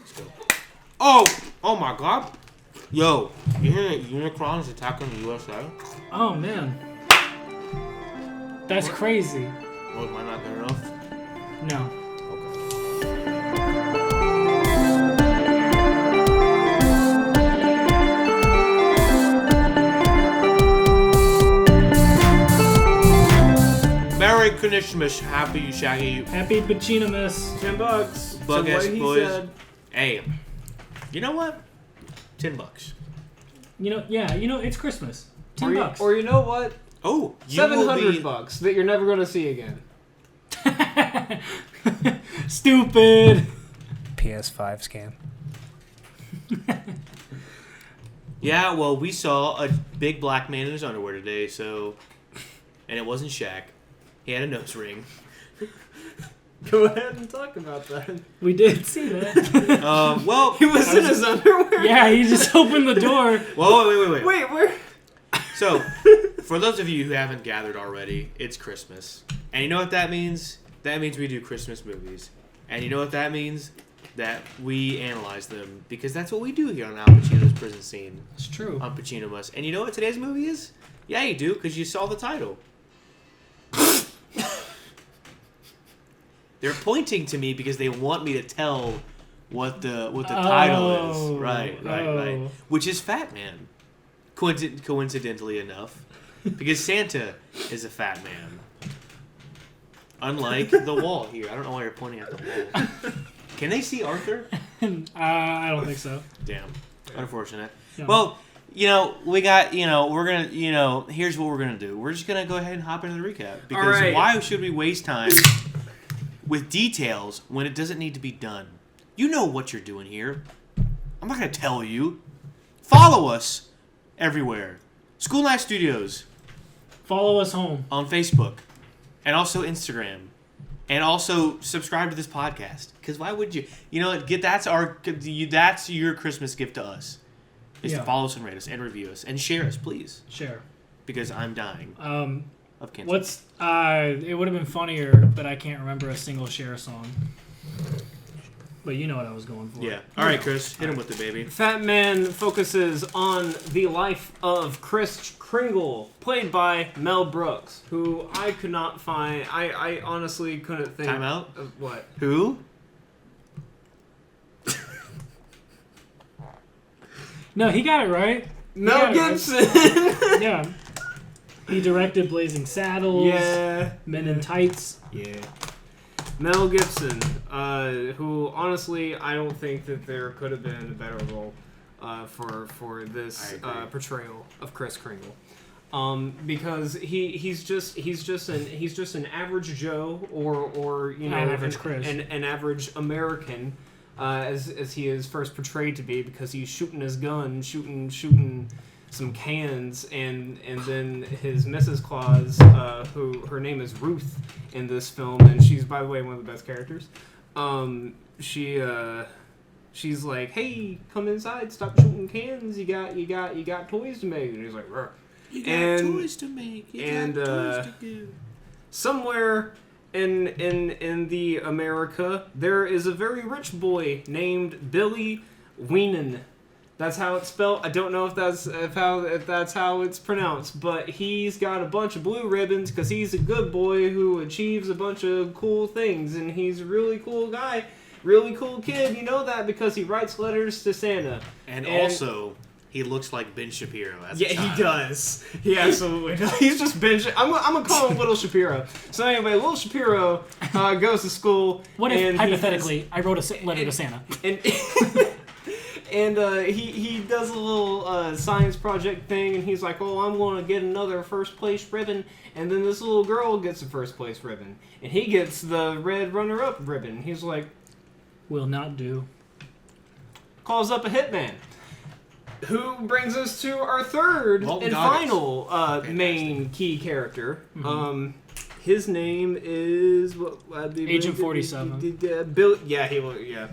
Let's go. Oh my God. Yo, you hear Unicron's attacking the USA? Oh, man. That's crazy. Oh, am I not good enough? No. Merry Christmas, Happy Shaggy. Happy Pacinomas. $10. Bug So ass what he boys. said. Hey, you know what? $10. It's Christmas. $10. Or you know what? Oh, you will be... $700 that you're never going to see again. Stupid. PS5 scam. Yeah, well, we saw a big black man in his underwear today, so... And it wasn't Shaq. He had a nose ring. Go ahead and talk about that. We did see that. Well... He was in his underwear? Yeah, he just opened the door. Whoa, wait. Wait, where? So, for those of you who haven't gathered already, it's Christmas. And you know what that means? That means we do Christmas movies. And you know what that means? That we analyze them. Because that's what we do here on Al Pacino's Prison Scene. It's true. On Pacinomas. And you know what today's movie is? Yeah, you do, because you saw the title. They're pointing to me because they want me to tell what the title is. Right. Which is Fatman. Coincidentally enough. Because Santa is a fat man. Unlike the wall here. I don't know why you're pointing at the wall. Can they see Arthur? I don't think so. Damn. Unfortunate. Yeah. Well, we got, we're going to, here's what we're going to do. We're just going to go ahead and hop into the recap. Because why should we waste time with details when it doesn't need to be done? You know what you're doing here. I'm not going to tell you. Follow us everywhere. School Night Studios. Follow us home. On Facebook. And also Instagram. And also subscribe to this podcast. Because why would you? That's your Christmas gift to us. Is to follow us and rate us and review us. And share us, please. Share. Because I'm dying of cancer. It would have been funnier, but I can't remember a single Cher song. But you know what I was going for. Yeah. All right, Chris. Hit him with it, baby. Fatman focuses on the life of Kris Kringle, played by Mel Brooks, who I could not find. I honestly couldn't think. Time out? Of what? Who? No, he got it right. Mel Gibson! Right. Yeah. He directed Blazing Saddles. Yeah. Men in Tights. Yeah. Mel Gibson, who honestly I don't think that there could have been a better role for this portrayal of Kris Kringle, because he's just an average Joe or an average Chris, an average American, as he is first portrayed to be, because he's shooting his gun, shooting some cans, and then his Mrs. Claus, who her name is Ruth in this film, and she's, by the way, one of the best characters. She's like, "Hey, come inside, stop shooting cans. You got toys to make." And he's like, "Rrr." You got toys to make. You got toys to give. Somewhere in the America, there is a very rich boy named Billy Weenan. That's how it's spelled. I don't know if that's how it's pronounced, but he's got a bunch of blue ribbons because he's a good boy who achieves a bunch of cool things, and he's a really cool guy, really cool kid. You know that because he writes letters to Santa. And also, he looks like Ben Shapiro. He does. He absolutely does. He's just Ben. I'm gonna call him Little Shapiro. So anyway, Little Shapiro goes to school. What if hypothetically I wrote a letter to Santa? And he does a little science project thing, and he's like, "Oh, I'm going to get another first place ribbon." And then this little girl gets the first place ribbon, and he gets the red runner-up ribbon. He's like, "Will not do." Calls up a hitman, who brings us to our third and final main key character. Mm-hmm. His name is Agent 47. Bill. Yeah, yeah.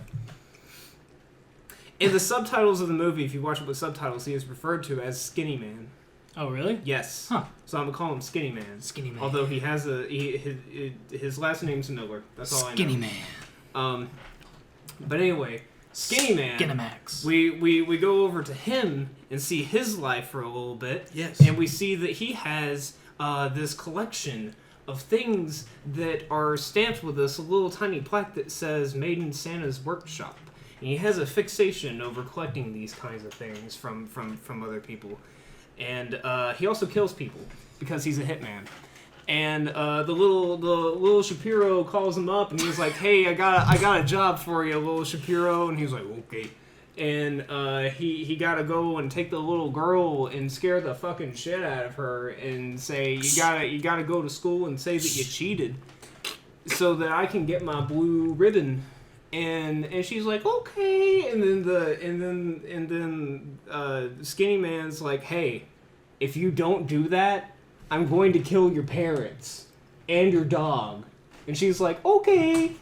In the subtitles of the movie, if you watch it with subtitles, he is referred to as Skinny Man. Oh, really? Yes. Huh. So I'm going to call him Skinny Man. Skinny Man. Although he has his last name's Miller. That's all I know. Skinny Man. But anyway, Skinny Man. Skinamax. We go over to him and see his life for a little bit. Yes. And we see that he has this collection of things that are stamped with this little tiny plaque that says "Made in Santa's Workshop." And he has a fixation over collecting these kinds of things from other people. And he also kills people because he's a hitman. And the little Shapiro calls him up and he's like, "Hey, I got a job for you, little Shapiro." And he's like, "Okay." And he got to go and take the little girl and scare the fucking shit out of her and say, you gotta go to school and say that you cheated so that I can get my blue ribbon. And she's like, "Okay." And then Skinny Man's like, "Hey, if you don't do that, I'm going to kill your parents and your dog." And she's like, "Okay."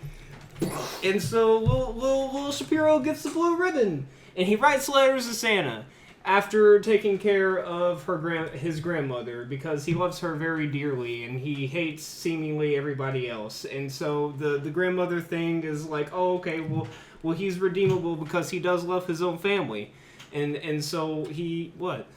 And so little Shapiro gets the blue ribbon, and he writes letters to Santa after taking care of his grandmother because he loves her very dearly and he hates seemingly everybody else. And so the grandmother thing is like, "Oh, okay, well he's redeemable because he does love his own family," and so he what?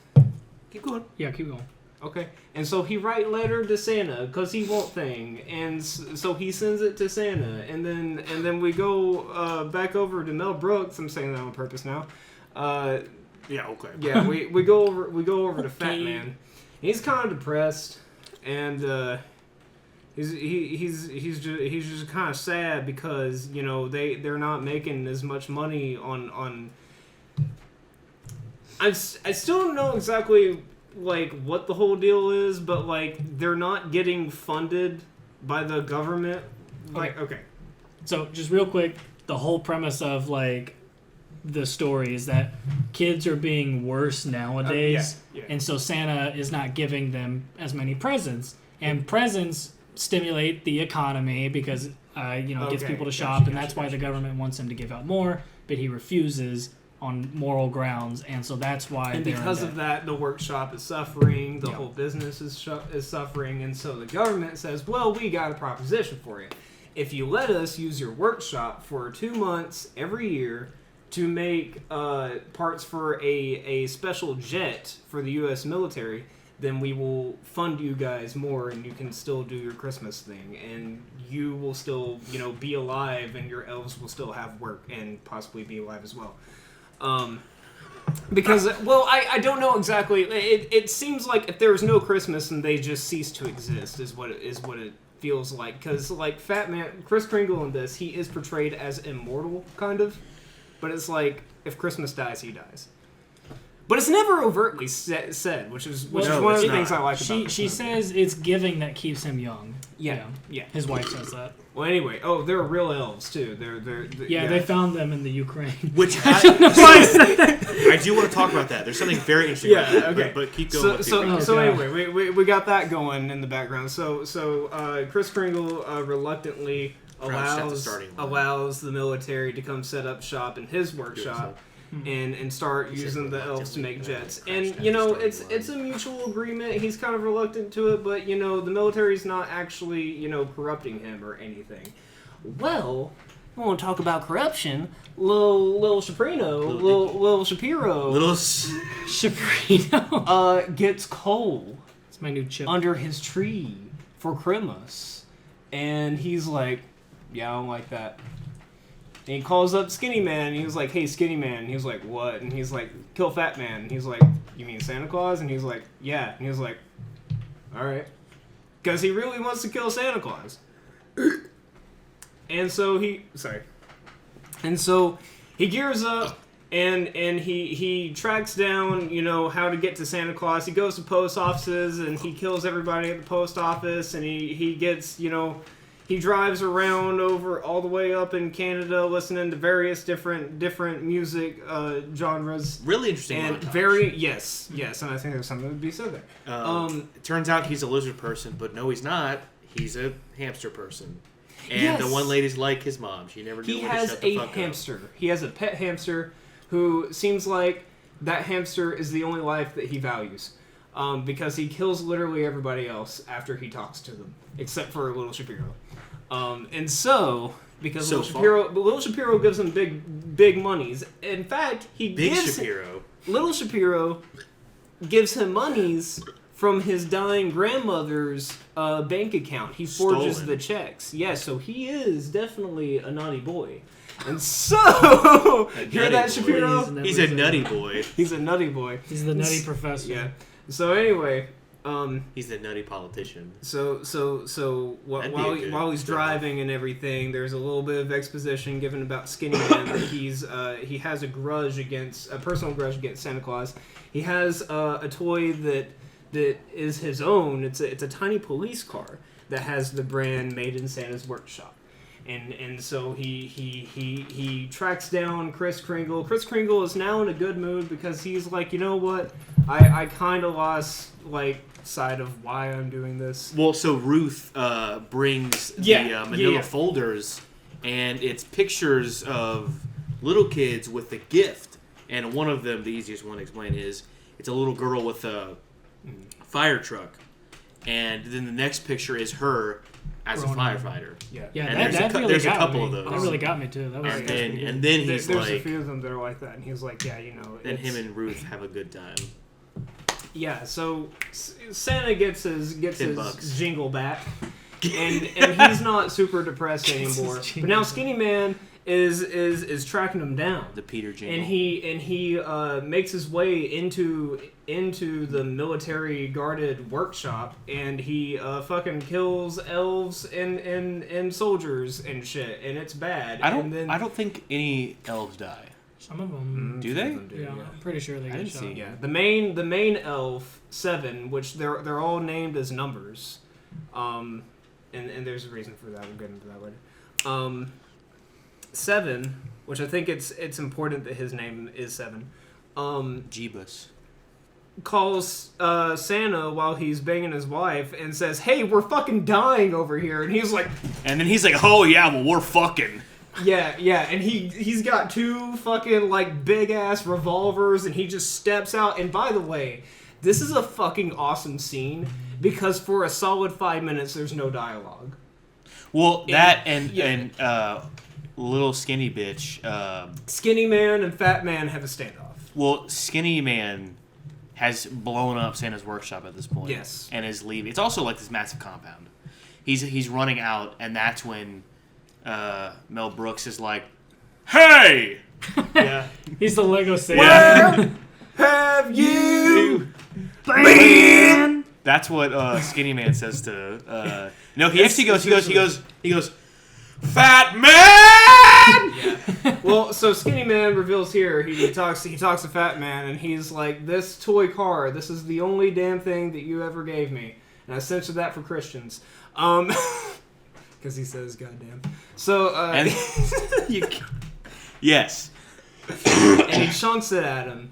Keep going. Yeah, keep going. Okay, and so he write letter to Santa because he want thing, and so he sends it to Santa, and then we go back over to Mel Brooks. I'm saying that on purpose now. Yeah. Okay. Yeah, we go over to Fatman. He's kind of depressed, and he's just kind of sad because they're not making as much money on. I still don't know exactly like what the whole deal is, but like they're not getting funded by the government. Like okay. So just real quick, the whole premise of like the story is that kids are being worse nowadays, Yeah. and so Santa is not giving them as many presents, and presents stimulate the economy because gets people to shop, and that's why the government wants him to give out more, but he refuses on moral grounds, and so that's why. And because of that, the workshop is suffering. The whole business is suffering, and so the government says, "Well, we got a proposition for you. If you let us use your workshop for 2 months every year to make parts for a special jet for the U.S. military, then we will fund you guys more, and you can still do your Christmas thing, and you will still, be alive, and your elves will still have work and possibly be alive as well." Because, well, I don't know exactly. It seems like if there was no Christmas and they just cease to exist is what it feels like. Because, like, Fatman, Kris Kringle in this, he is portrayed as immortal, kind of. But it's like, if Christmas dies, he dies. But it's never overtly said, which is one of the things I like about it. She says it's giving that keeps him young. Yeah. His wife says that. Well, anyway, they're real elves too. They're they found them in the Ukraine. Which I do want to talk about that. There's something very interesting about that. Okay. But keep going. So anyway, we got that going in the background. So Kris Kringle reluctantly allows the military to come set up shop in his workshop. And start using the elves to make jets. And, it's a mutual agreement. He's kind of reluctant to it, but, the military's not actually, corrupting him or anything. Well, I want to talk about corruption. Little Shapiro gets coal It's my new chip. under his tree for Christmas. And he's like, "Yeah, I don't like that." And he calls up Skinny Man, and he was like, "Hey, Skinny Man." And he was like, "What?" And he's like, "Kill Fat Man." And he's like, "You mean Santa Claus?" And he's like, "Yeah." And he was like, "All right." Because he really wants to kill Santa Claus. And so he gears up, and he tracks down, how to get to Santa Claus. He goes to post offices, and he kills everybody at the post office, and he gets, he drives around over all the way up in Canada, listening to various different music genres. Really interesting. And montage. yes, and I think there's something to be said there. It turns out he's a lizard person, but no, he's not. He's a hamster person. And the one lady's like his mom. She never knew when to shut the fuck up. He has a hamster. He has a pet hamster who seems like that hamster is the only life that he values. Because he kills literally everybody else after he talks to them, except for Little Shapiro. And so, because Little Shapiro gives him big monies. In fact, Little Shapiro gives him monies from his dying grandmother's bank account. He forges the checks. Yeah, so he is definitely a naughty boy. And so, hear that, Shapiro? He's a nutty boy. He's a nutty boy. He's the nutty professor. Yeah. So anyway, he's the nutty politician. So while he's driving and everything, there's a little bit of exposition given about Skinny Man that he has a personal grudge against Santa Claus. He has a toy that is his own. It's a tiny police car that has the brand Made in Santa's Workshop. And so he tracks down Kris Kringle. Kris Kringle is now in a good mood because he's like, you know what? I kind of lost sight of why I'm doing this. Well, so Ruth brings the manila folders, and it's pictures of little kids with a gift. And one of them, the easiest one to explain, is it's a little girl with a fire truck. And then the next picture is her as a firefighter. Yeah, and there's a couple of those. That really got me too. That was and then he's there's like, a few of them that are like that, and he's like, yeah, you know. Then him and Ruth have a good time. Yeah, so Santa gets his $10. jingle back, and he's not super depressed anymore. But now Skinny Man is tracking him down. The Peter jingle. And he makes his way into the military guarded workshop, and he fucking kills elves and soldiers and shit, and it's bad. I don't think any elves die. Some of them do they? Yeah, I'm pretty sure they get shot. See. Yeah, the main elf 7, which they're all named as numbers, and there's a reason for that. We'll get into that later. 7, which I think it's important that his name is 7. Jeebus calls Santa while he's banging his wife and says, "Hey, we're fucking dying over here," and he's like, "Oh yeah, well we're fucking." Yeah, and he's got 2 fucking big ass revolvers, and he just steps out. And by the way, this is a fucking awesome scene because for a solid 5 minutes there's no dialogue. Well, and little skinny bitch. Skinny Man and Fat Man have a standoff. Well, Skinny Man has blown up Santa's workshop at this point. Yes, and is leaving. It's also like this massive compound. He's running out, and that's when Mel Brooks is like, "Hey!" Yeah, he's the Lego Santa. Where have you been? That's what Skinny Man says to. No, he actually goes, "Fat Man!" Yeah. Well, so Skinny Man reveals here he talks to Fat Man, and he's like, "This toy car, this is the only damn thing that you ever gave me, and I censored that for Christians." Because he says "goddamn." So yes, and he chunks it at him,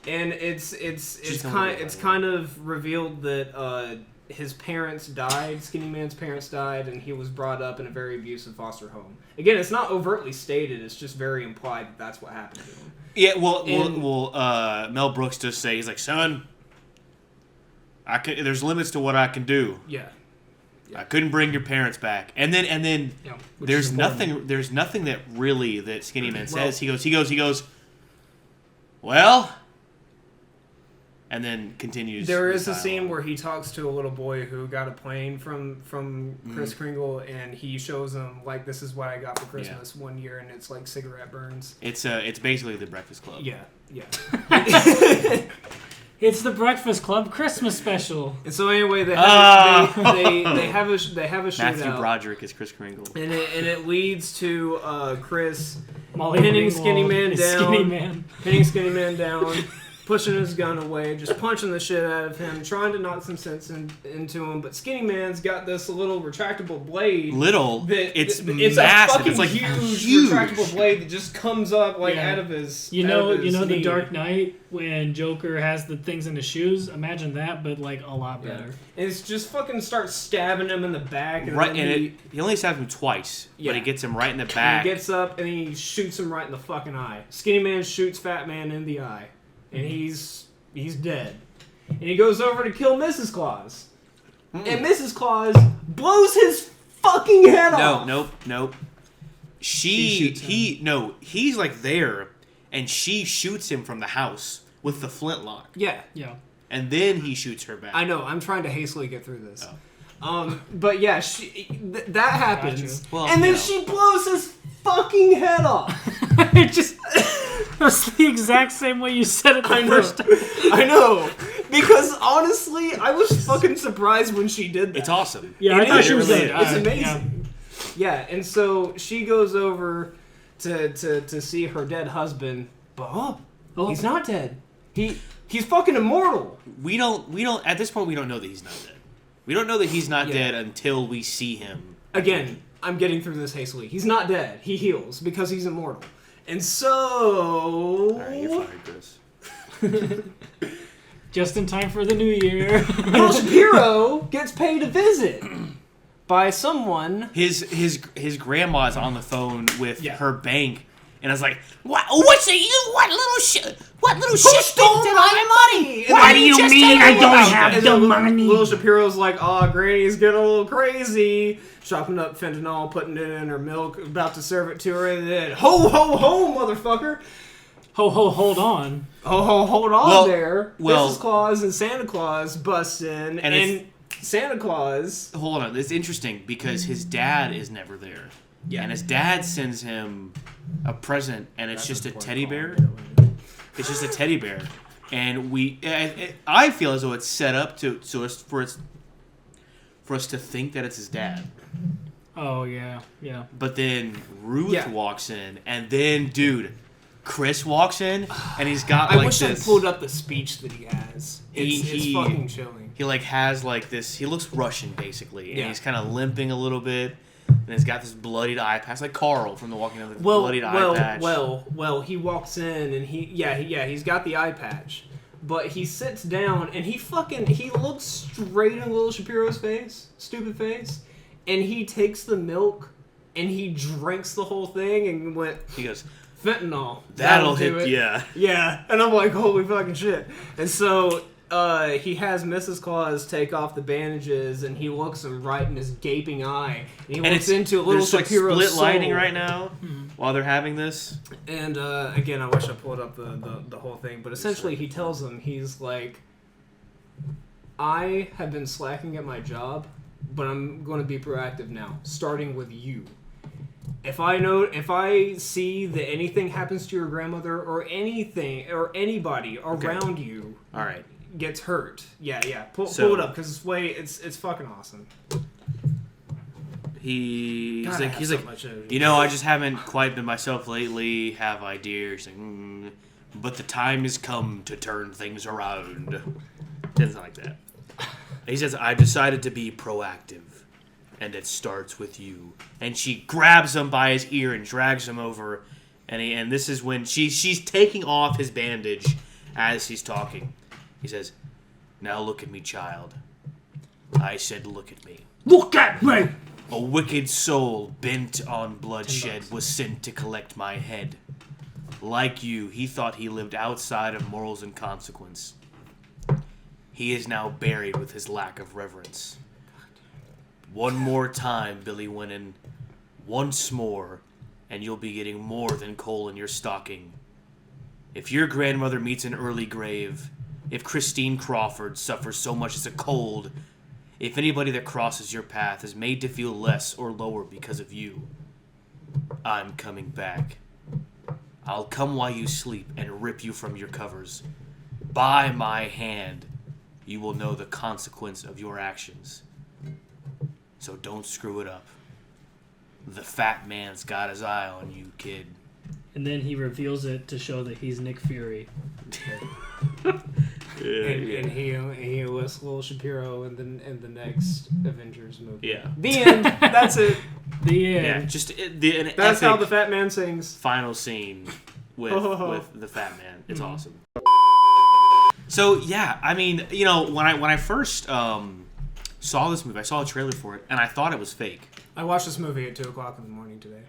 and it's kind of revealed that his parents died. Skinny Man's parents died, and he was brought up in a very abusive foster home. Again, it's not overtly stated; it's just very implied that that's what happened to him. Yeah, well, Mel Brooks does say, he's like, "Son, there's limits to what I can do." Yeah. I couldn't bring your parents back, and then there's nothing that Skinny Man says. He goes, "Well," and then continues. There is a scene where he talks to a little boy who got a plane from Kris Kringle, and he shows him this is what I got for Christmas one year, and it's like cigarette burns. It's basically the Breakfast Club. Yeah. It's the Breakfast Club Christmas special. And so anyway, they have a shootout. Matthew Broderick is Kris Kringle, and it leads to Chris pinning Skinny Man down, pinning Skinny Man down, pushing his gun away, just punching the shit out of him, trying to knock some sense into him. But Skinny Man's got this little retractable blade. It's massive. A fucking it's like huge retractable blade that just comes up out of his. You know the Dark Knight when Joker has the things in his shoes. Imagine that, but a lot better. And it's just fucking starts stabbing him in the back. And he only stabs him twice, but he gets him right in the back. He gets up and he shoots him right in the fucking eye. Skinny Man shoots Fat Man in the eye. And he's dead. And he goes over to kill Mrs. Claus. And Mrs. Claus blows his fucking head off. Nope. he's like there, and she shoots him from the house with the flintlock. Yeah. And then he shoots her back. I know. I'm trying to hastily get through this. But yeah, that happens. Well, and then she blows his fucking head off. That's the exact same way you said it the first time. I know. Because honestly, I was fucking surprised when she did that. It's awesome. Yeah, I thought she was dead. It's amazing. Yeah, and so she goes over to see her dead husband, but he's not dead. He's fucking immortal. We don't at this point we don't know that he's not dead. We don't know that he's not dead until we see him. Again, I'm getting through this hastily. He's not dead. He heals because he's immortal. And so... Alright, you're fired, Chris. Just in time for the new year. Ben Shapiro gets paid a visit by someone. His grandma's on the phone with her bank, and I was like, "What? What little shit stole my money? What do you mean I don't have the money?" Little Shapiro's like, "Oh, Granny's getting a little crazy." Chopping up fentanyl, putting it in her milk, about to serve it to her, and then ho ho ho, motherfucker! Ho ho, hold on. Oh, hold on there. Well, Mrs. Claus and Santa Claus bust in, and Santa Claus... Hold on, it's interesting because his dad is never there. Yeah. And his dad sends him a present, and it's just a teddy bear. It's just a teddy bear. And I feel as though it's set up for us to think that it's his dad. Oh, yeah. But then Ruth walks in, and then, dude... Chris walks in, and he's got I wish I pulled up the speech that he has. It's fucking chilling. He has this. He looks Russian basically, and he's kind of limping a little bit, and he's got this bloodied eye patch, like Carl from The Walking Dead. Bloodied eye patch. Well, he walks in, and he's got the eye patch, but he sits down, and he looks straight in Little Shapiro's face, stupid face, and he takes the milk, and he drinks the whole thing, and He goes. Fentanyl. That'll hit, it. yeah. Yeah, and I'm like, holy fucking shit. And so he has Mrs. Claus take off the bandages, and he looks him right in his gaping eye. And he looks into a Little Shapiro's split soul. lighting right now while they're having this. And again, I wish I pulled up the whole thing, but essentially he tells him, he's like, I have been slacking at my job, but I'm going to be proactive now, starting with you. If I see that anything happens to your grandmother or anything or anybody around you, all right, gets hurt, pull it up because it's fucking awesome. He's like, I just haven't quite been myself lately, have I, dear? He's like, but the time has come to turn things around. Something like that. He says, I decided to be proactive. And it starts with you. And she grabs him by his ear and drags him over. And this is when she's taking off his bandage as he's talking. He says, now look at me, child. I said look at me. Look at me! A wicked soul bent on bloodshed was sent to collect my head. Like you, he thought he lived outside of morals and consequence. He is now buried with his lack of reverence. One more time, Billy Winnan. Once more, and you'll be getting more than coal in your stocking. If your grandmother meets an early grave, if Christine Crawford suffers so much as a cold, if anybody that crosses your path is made to feel less or lower because of you, I'm coming back. I'll come while you sleep and rip you from your covers. By my hand, you will know the consequence of your actions. So don't screw it up. The fat man's got his eye on you, kid. And then he reveals it to show that he's Nick Fury. And he lists Little Shapiro in the next Avengers movie. Yeah. The end. That's it. The end. Yeah, just that's how the fat man sings. Final scene with the fat man. It's awesome. So yeah, I mean, when I first saw this movie, I saw a trailer for it, and I thought it was fake. I watched this movie at 2:00 in the morning today.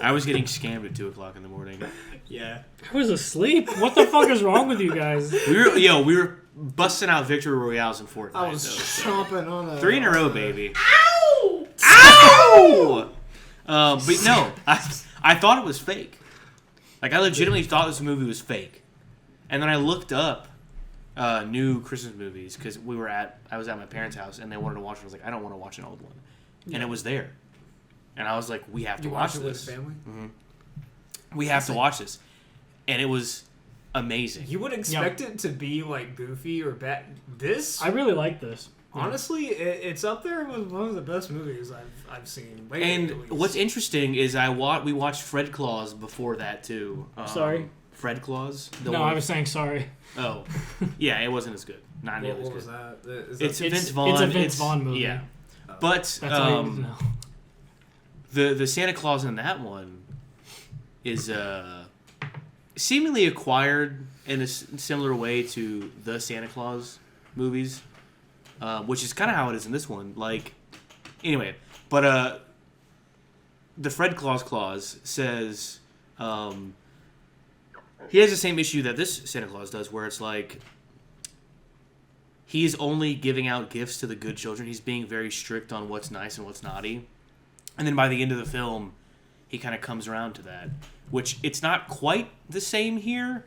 I was getting scammed at 2:00 in the morning. Yeah. I was asleep. What the fuck is wrong with you guys? We were busting out victory royales in Fortnite. I was chomping on a 3 in a row, baby. Ow! No! But no, I thought it was fake. Like, I legitimately thought this movie was fake. And then I looked up new Christmas movies because I was at my parents' house and they wanted to watch it. I was like, I don't want to watch an old one. And it was there. And I was like, we have to watch this. With family? Mm-hmm. We have to watch this. And it was amazing. You would expect it to be like goofy or bad. This, I really like this. Honestly, it's up there with one of the best movies I've seen. Lately, and what's interesting is we watched Fred Claus before that too. Sorry? Fred Claus? I was saying sorry. Oh. Yeah, it wasn't as good. Not nearly as good. What was that? It's Vince Vaughn. It's a Vince Vaughn movie. Yeah. But that's all you need to know. The Santa Claus in that one is seemingly acquired in a similar way to the Santa Claus movies. Which is kind of how it is in this one. Like, anyway, but the Fred Claus says he has the same issue that this Santa Claus does, where it's like he's only giving out gifts to the good children. He's being very strict on what's nice and what's naughty. And then by the end of the film, he kind of comes around to that, which it's not quite the same here,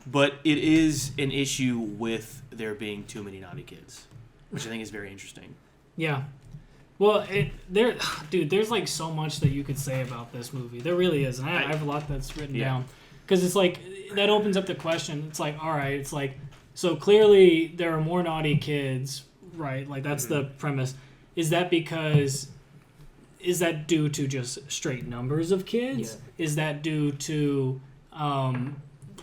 but it is an issue with there being too many naughty kids. Which I think is very interesting. Yeah. Well, there's like so much that you could say about this movie. There really is. And I have a lot that's written down. Because it's like, that opens up the question. It's like, all right, it's like, so clearly there are more naughty kids, right? Like, that's the premise. Is that due to just straight numbers of kids? Yeah. Is that due to,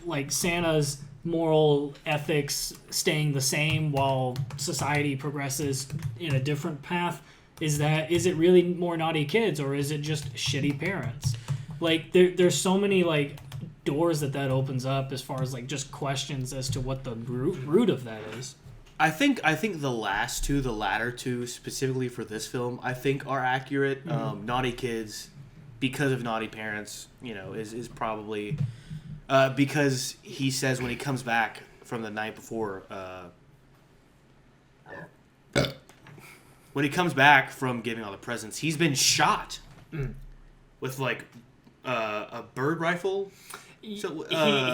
like, Santa's moral ethics staying the same while society progresses in a different path? Is it really more naughty kids, or is it just shitty parents? Like, there's so many like doors that opens up as far as like just questions as to what the root of that is. I think the latter two specifically for this film, I think are accurate. Mm-hmm. Naughty kids because of naughty parents, is probably because he says when he comes back from the night before, when he comes back from giving all the presents, he's been shot with like a bird rifle. So,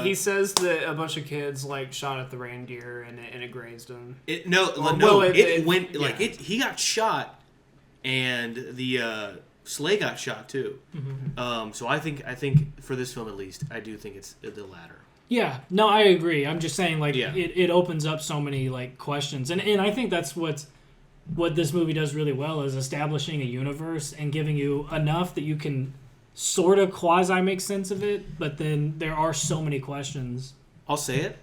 he says that a bunch of kids like shot at the reindeer and it grazed him. He got shot, and the sleigh got shot too. Mm-hmm. So I think for this film at least, I do think it's the latter. Yeah, no, I agree. I'm just saying, like, it opens up so many like questions, and I think that's what this movie does really well is establishing a universe and giving you enough that you can sort of quasi make sense of it, but then there are so many questions. I'll say it.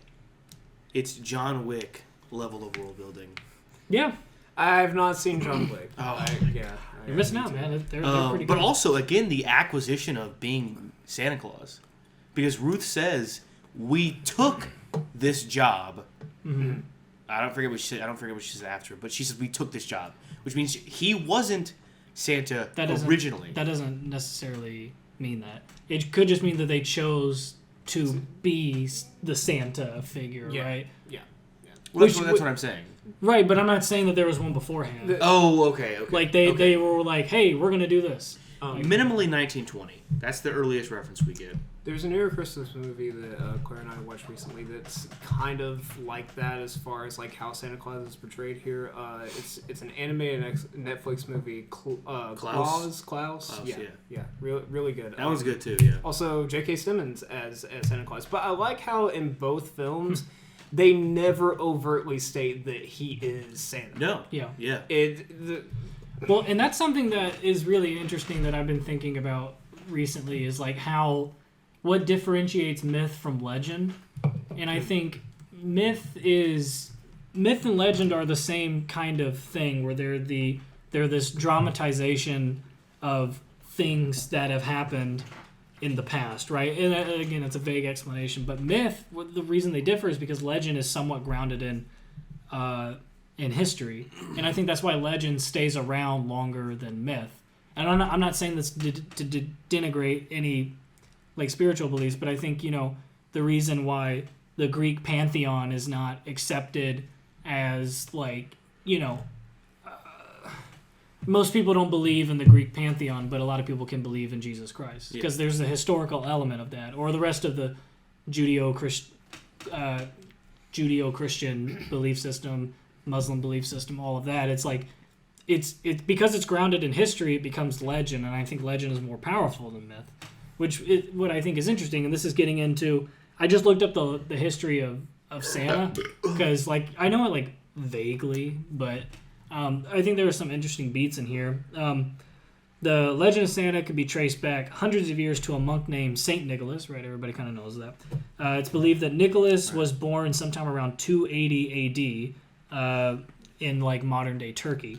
It's John Wick level of world building. Yeah. I have not seen John Wick. You're missing out, man. They're pretty good. But also, again, the acquisition of being Santa Claus. Because Ruth says, we took this job. Mm-hmm. I don't forget what she said after, but she says, we took this job. Which means he wasn't Santa originally. That doesn't necessarily mean that. It could just mean that they chose to be the Santa figure, right? Yeah. Well, that's what I'm saying. Right, but I'm not saying that there was one beforehand. Okay. Like they were like, hey, we're going to do this. Minimally 1920. That's the earliest reference we get. There's an era Christmas movie that Claire and I watched recently that's kind of like that as far as like how Santa Claus is portrayed here. It's an animated Netflix movie, Klaus. Yeah, really good. That one's good too. Yeah. Also, J.K. Simmons as Santa Claus, but I like how in both films they never overtly state that he is Santa. No. Yeah. Well, and that's something that is really interesting that I've been thinking about recently is like what differentiates myth from legend. And I think myth and legend are the same kind of thing where they're this dramatization of things that have happened in the past, right? And again, it's a vague explanation, but myth, the reason they differ is because legend is somewhat grounded in history, and I think that's why legend stays around longer than myth. And I'm not saying this to denigrate any like spiritual beliefs, but I think the reason why the Greek pantheon is not accepted as like most people don't believe in the Greek pantheon, but a lot of people can believe in Jesus Christ because there's the historical element of that, or the rest of the Judeo-Christian belief system, Muslim belief system, all of that. It's like it's because it's grounded in history, it becomes legend, and I think legend is more powerful than myth, what I think is interesting. And this is getting into. I just looked up the history of Santa because like I know it like vaguely, but I think there are some interesting beats in here. The legend of Santa could be traced back hundreds of years to a monk named Saint Nicholas, right? Everybody kind of knows that. It's believed that Nicholas was born sometime around 280 AD in like modern day Turkey.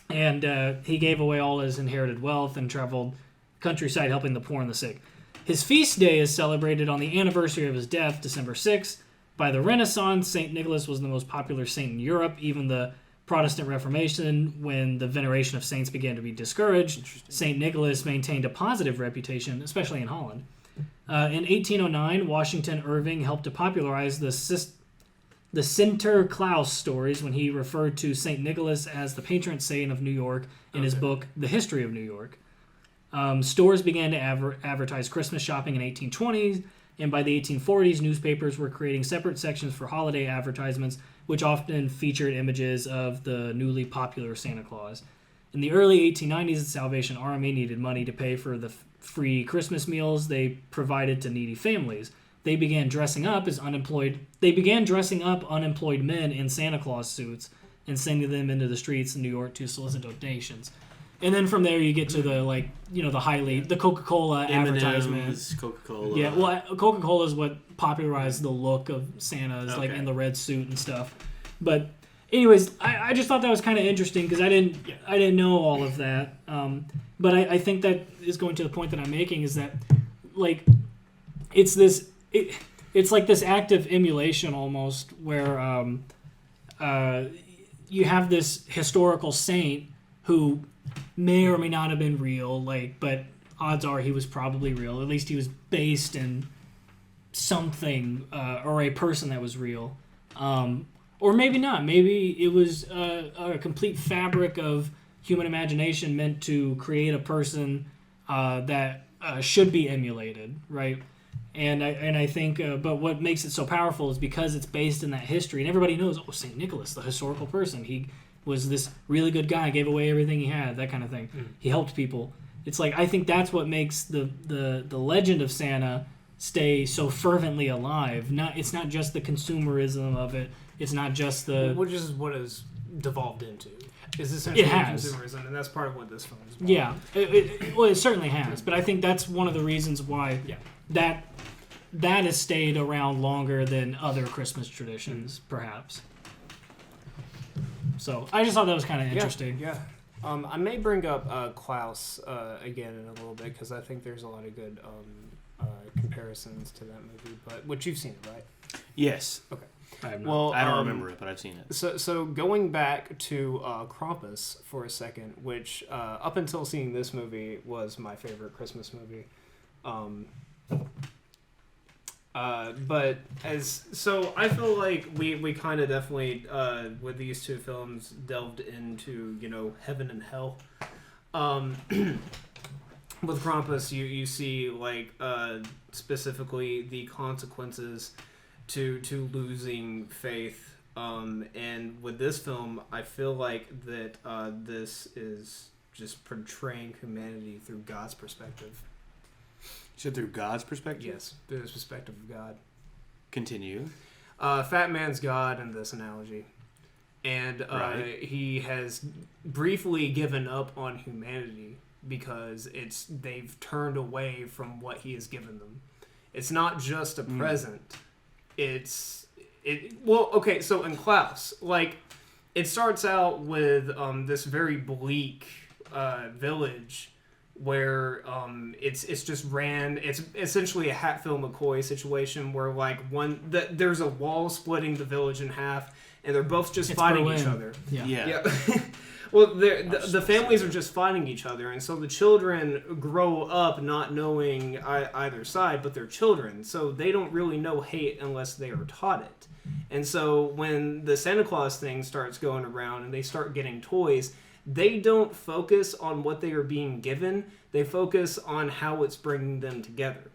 And he gave away all his inherited wealth and traveled countryside helping the poor and the sick. His feast day is celebrated on the anniversary of his death, December 6th. By the Renaissance, St. Nicholas was the most popular saint in Europe. Even the Protestant Reformation, when the veneration of saints began to be discouraged, St. Nicholas maintained a positive reputation, especially in Holland. In 1809, Washington Irving helped to popularize the Sinterklaas stories when he referred to St. Nicholas as the patron saint of New York in his book, The History of New York. Stores began to advertise Christmas shopping in 1820s, and by the 1840s, newspapers were creating separate sections for holiday advertisements, which often featured images of the newly popular Santa Claus. In the early 1890s, the Salvation Army needed money to pay for the free Christmas meals they provided to needy families. They began dressing up unemployed men in Santa Claus suits and sending them into the streets in New York to solicit donations. And then from there you get to the the Coca-Cola advertisements. Coca-Cola. Yeah, well, Coca-Cola is what popularized the look of Santa's like in the red suit and stuff. But anyways, I just thought that was kind of interesting because I didn't know all of that. But I think that is going to the point that I'm making is that like it's like this active emulation almost where you have this historical saint who may or may not have been real, but odds are he was probably real. At least he was based in something or a person that was real. Or maybe not. Maybe it was a complete fabric of human imagination meant to create a person that should be emulated, right? And I think, but what makes it so powerful is because it's based in that history, and everybody knows, St. Nicholas, the historical person, he was this really good guy, gave away everything he had, that kind of thing. He helped people. It's like, I think that's what makes the legend of Santa stay so fervently alive. It's not just the consumerism of it. It's not just the... Which is what it's devolved into. Is essentially consumerism, and that's part of what this film is about. Yeah. It certainly has, but I think that's one of the reasons why that has stayed around longer than other Christmas traditions, perhaps. So I just thought that was kind of interesting. Yeah. I may bring up Klaus again in a little bit because I think there's a lot of good comparisons to that movie. But you've seen it, right? Yes. Okay. I don't remember it, but I've seen it. So going back to Krampus for a second, which up until seeing this movie was my favorite Christmas movie. But I feel like we kind of definitely with these two films delved into heaven and hell. With Krampus, you see specifically the consequences to losing faith, and with this film, I feel like that this is just portraying humanity through God's perspective. You said through God's perspective? Yes, through the perspective of God. Continue. Fatman's God in this analogy. And he has briefly given up on humanity because they've turned away from what he has given them. It's not just a present. So in Klaus, it starts out with this very bleak village where it's essentially a Hatfield McCoy situation where there's a wall splitting the village in half and they're both just fighting each other. Yeah. Well, the families are just fighting each other, and so the children grow up not knowing either side, but they're children, so they don't really know hate unless they are taught it. And so when the Santa Claus thing starts going around and they start getting toys, they don't focus on what they are being given. They focus on how it's bringing them together.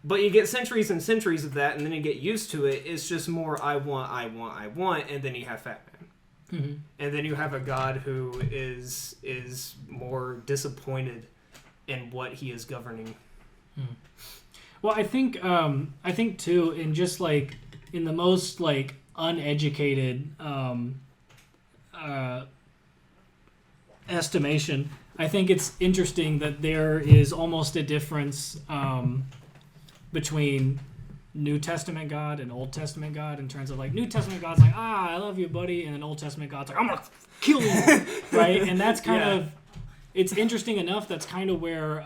But you get centuries and centuries of that, and then you get used to it. It's just more I want, and then you have Fatman. Mm-hmm. And then you have a god who is more disappointed in what he is governing. Hmm. Well, I think too, in just like in the most like uneducated estimation, I think it's interesting that there is almost a difference between New Testament God and Old Testament God in terms of like New Testament God's like, I love you, buddy, and then Old Testament God's like, I'm gonna kill you, right? And that's kind of, it's interesting enough. That's kind of where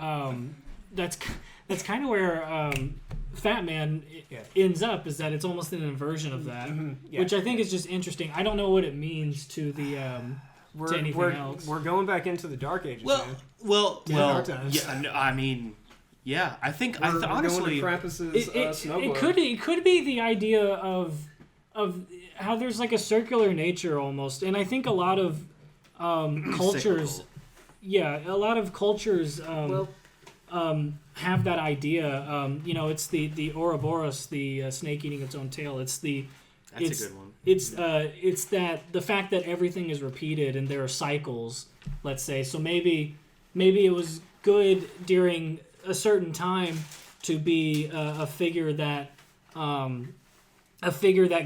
Fatman ends up, is that it's almost an inversion of that, which I think is just interesting. I don't know what it means to the to anything else. We're going back into the Dark Ages. Dark times. Yeah, no, I mean. Yeah, I think honestly, it could be the idea of how there's like a circular nature almost, and I think a lot of cultures, a lot of cultures have that idea. It's the Ouroboros, the snake eating its own tail. That's a good one. It's that the fact that everything is repeated and there are cycles. Let's say so. Maybe it was good during a certain time to be a figure that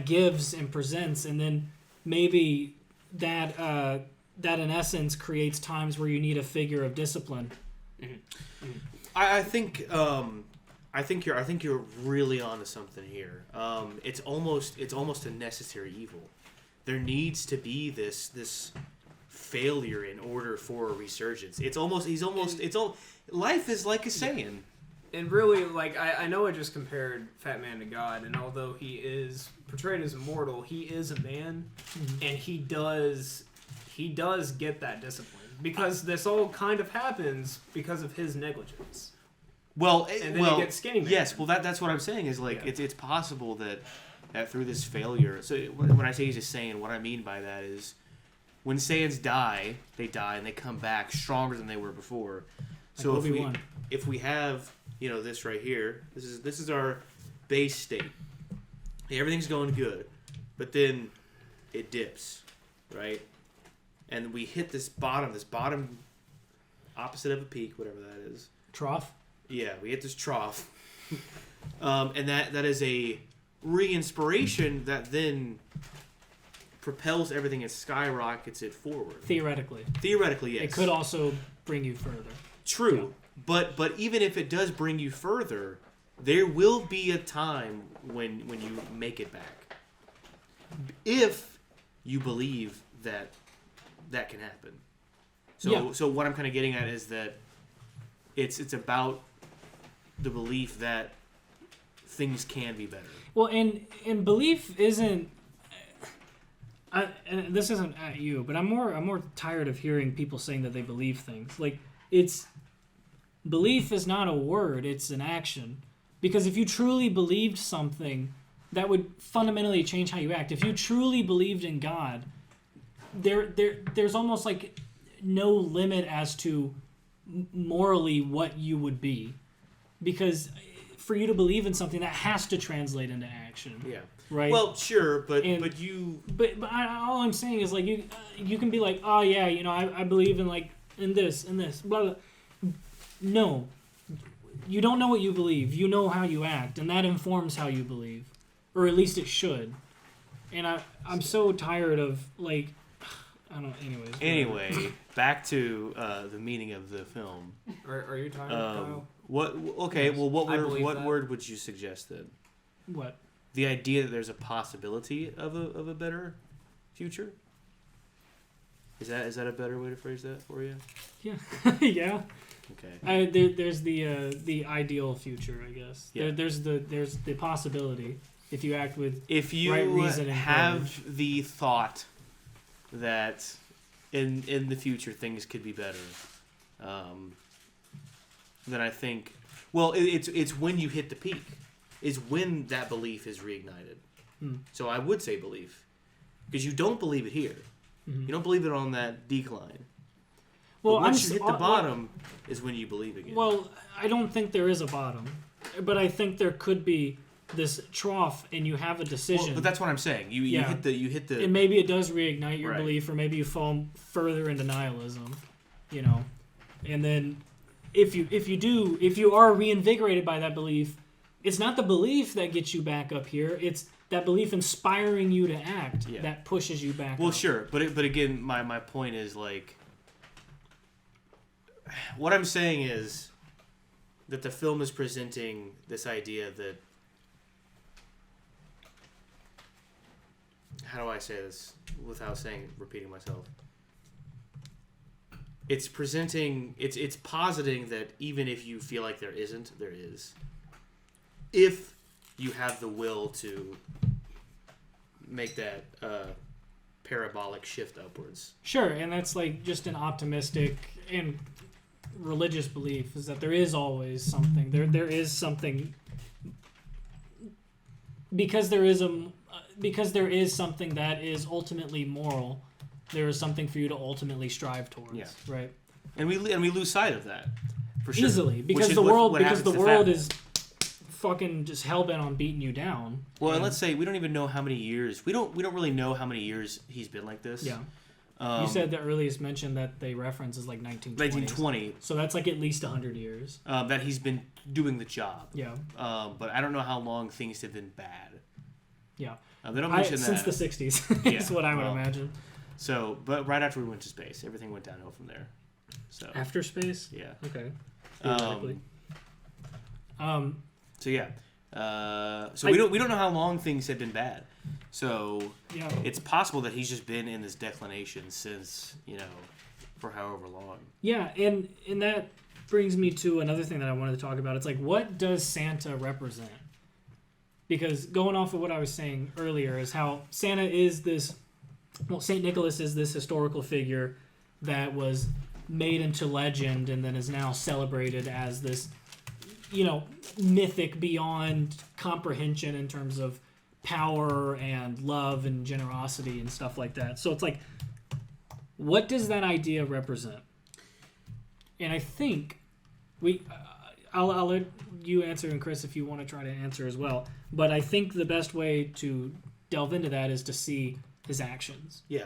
gives and presents, and then maybe that in essence creates times where you need a figure of discipline. Mm-hmm. Mm-hmm. I think you're really onto something here. It's almost a necessary evil. There needs to be this failure in order for a resurgence. Life is like a saying. And really, like, I know I just compared Fatman to God, and although he is portrayed as immortal, he is a man, and he does get that discipline. Because this all kind of happens because of his negligence. And then you get Skinny Man. Yes, well, that's what I'm saying is, like, it's possible that through this failure... So when I say he's a Saiyan, what I mean by that is when Saiyans die, and they come back stronger than they were before. So if we have, this right here, this is our base state. Everything's going good, but then it dips, right? And we hit this bottom opposite of a peak, whatever that is. Trough? Yeah, we hit this trough. And that is a re-inspiration that then propels everything and skyrockets it forward. Theoretically, yes. It could also bring you further. True, yeah. But even if it does bring you further, there will be a time when you make it back. If you believe that can happen. So what I'm kind of getting at is that it's about the belief that things can be better. Well, and belief isn't. And this isn't at you, but I'm more tired of hearing people saying that they believe things. Like, belief is not a word; it's an action. Because if you truly believed something, that would fundamentally change how you act. If you truly believed in God, there's almost like no limit as to morally what you would be, because for you to believe in something, that has to translate into action. Yeah. Right. Well, sure, but all I'm saying is, like, you can be like, oh yeah, I believe in, like, in this blah blah. No, you don't know what you believe. You know how you act, and that informs how you believe, or at least it should. And I'm so tired of, like, I don't. Anyway, back to the meaning of the film. Are you tired, Kyle? What? Okay. Yes. Well, what word would you suggest then? What? The idea that there's a possibility of a better future? Is that a better way to phrase that for you? Yeah. Yeah. Okay. There's the ideal future, I guess. Yeah. There's the possibility if you act with if you right reason and have courage. The thought that in the future things could be better, then I think it's when you hit the peak. Is when that belief is reignited. So I would say belief. Because you don't believe it here. Mm-hmm. You don't believe it on that decline. Well, once you hit the bottom is when you believe again. Well, I don't think there is a bottom, but I think there could be this trough, and you have a decision. Well, but that's what I'm saying. You hit the. And maybe it does reignite your belief, or maybe you fall further into nihilism, And then, if you are reinvigorated by that belief, it's not the belief that gets you back up here. It's that belief inspiring you to act that pushes you back. Well, up. sure, but again, my point is like, what I'm saying is that the film is presenting this idea that. How do I say this without repeating myself? It's presenting, it's positing that even if you feel like there isn't, there is. If you have the will to make that parabolic shift upwards. Sure, and that's like just an optimistic and religious belief is that there is always something. There is something because there is something that is ultimately moral. There is something for you to ultimately strive towards, right? And we lose sight of that for sure. Easily, because the world is fucking just hell-bent on beating you down. Well, and let's say we don't even know how many years. We don't really know how many years he's been like this. Yeah. You said the earliest mention that they reference is like 1920. So that's like at least 100 years. That he's been doing the job. Yeah. But I don't know how long things have been bad. Yeah. They don't mention since that. the 60s is what I would imagine. So, but right after we went to space, everything went downhill from there. So after space? Yeah. Okay. Theoretically. So yeah. So we don't know how long things have been bad. So it's possible that he's just been in this declination since, for however long. Yeah, and that brings me to another thing that I wanted to talk about. It's like, what does Santa represent? Because going off of what I was saying earlier is how Santa is this, St. Nicholas is this historical figure that was made into legend and then is now celebrated as this, mythic beyond comprehension in terms of power and love and generosity and stuff like that. So it's like, what does that idea represent? And I think I'll let you answer, and Chris, if you want to try to answer as well. But I think the best way to delve into that is to see his actions. Yeah.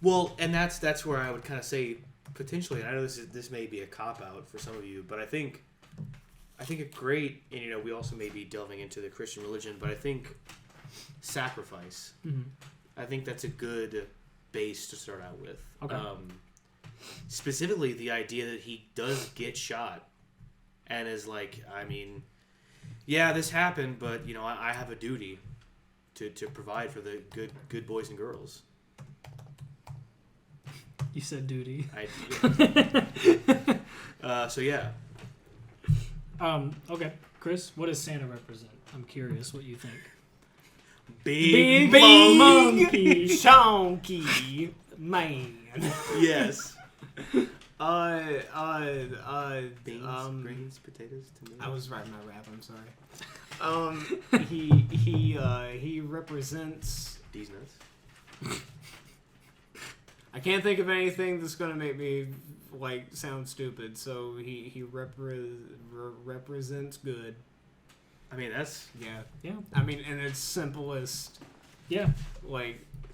Well, and that's where I would kind of say potentially. And I know this may be a cop out for some of you, but I think a great, and we also may be delving into the Christian religion, but I think sacrifice. Mm-hmm. I think that's a good base to start out with. Okay. Specifically, the idea that he does get shot, and is like, this happened, but I have a duty to provide for the good boys and girls. You said duty. So yeah. Okay, Chris, what does Santa represent? I'm curious what you think. Big monkey, chonky man. Yes. Beans, potatoes, tomatoes. I was writing my rap. I'm sorry. He represents these nuts. I can't think of anything that's gonna make me sound stupid. So he represents good. That's yeah. In its simplest. Yeah.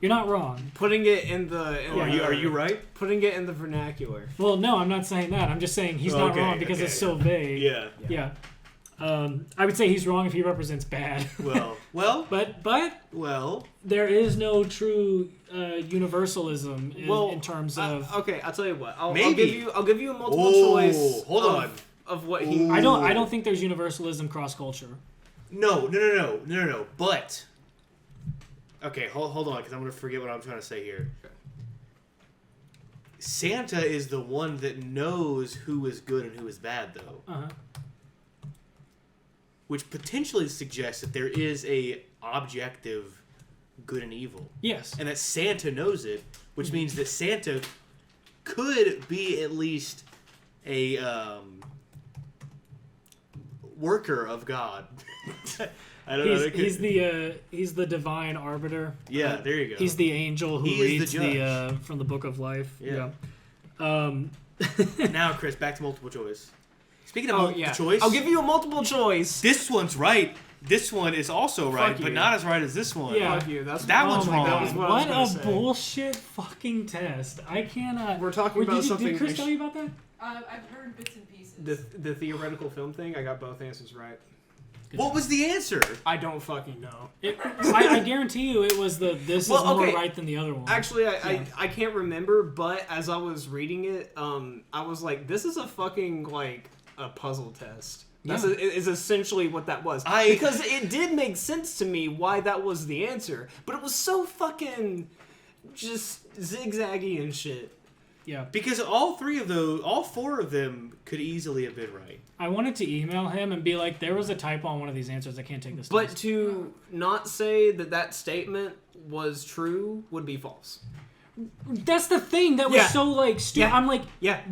You're not wrong. Putting it in the. Are you right? Putting it in the vernacular. Well, no, I'm not saying that. I'm just saying he's not wrong because it's so vague. Yeah. I would say he's wrong if he represents bad. Well. But there is no true universalism in terms of. Okay, I'll tell you what. I'll give you a multiple choice. Hold on. Of what he. I don't think there's universalism cross culture. No. But. Okay, hold on, because I'm going to forget what I'm trying to say here. Okay. Santa is the one that knows who is good and who is bad, though. Uh-huh. Which potentially suggests that there is a objective good and evil. Yes. And that Santa knows it, which means that Santa could be at least a worker of God. I don't know. He's the divine arbiter. Yeah, there you go. He's the angel who reads from the book of life. Yeah. Now, Chris, back to multiple choice. Speaking of multiple choice, I'll give you a multiple choice. This one's right. This one is also right, but not as right as this one. Yeah, fuck you. That one's wrong. That was what I was a bullshit fucking test. I cannot. We're talking about something. Did Chris tell you about that? I've heard bits and pieces. The theoretical film thing. I got both answers right. What was the answer? I don't fucking know. I guarantee you it was this is more right than the other one. Actually, I can't remember, but as I was reading it, I was like, this is a fucking, like, a puzzle test. That's is essentially what that was. Because it did make sense to me why that was the answer, but it was so fucking just zigzaggy and shit. Yeah. Because all four of them could easily have been right. I wanted to email him and be like, there was a typo on one of these answers. I can't take this. But to not say that statement was true would be false. That's the thing that was so like stupid. Yeah. I'm like,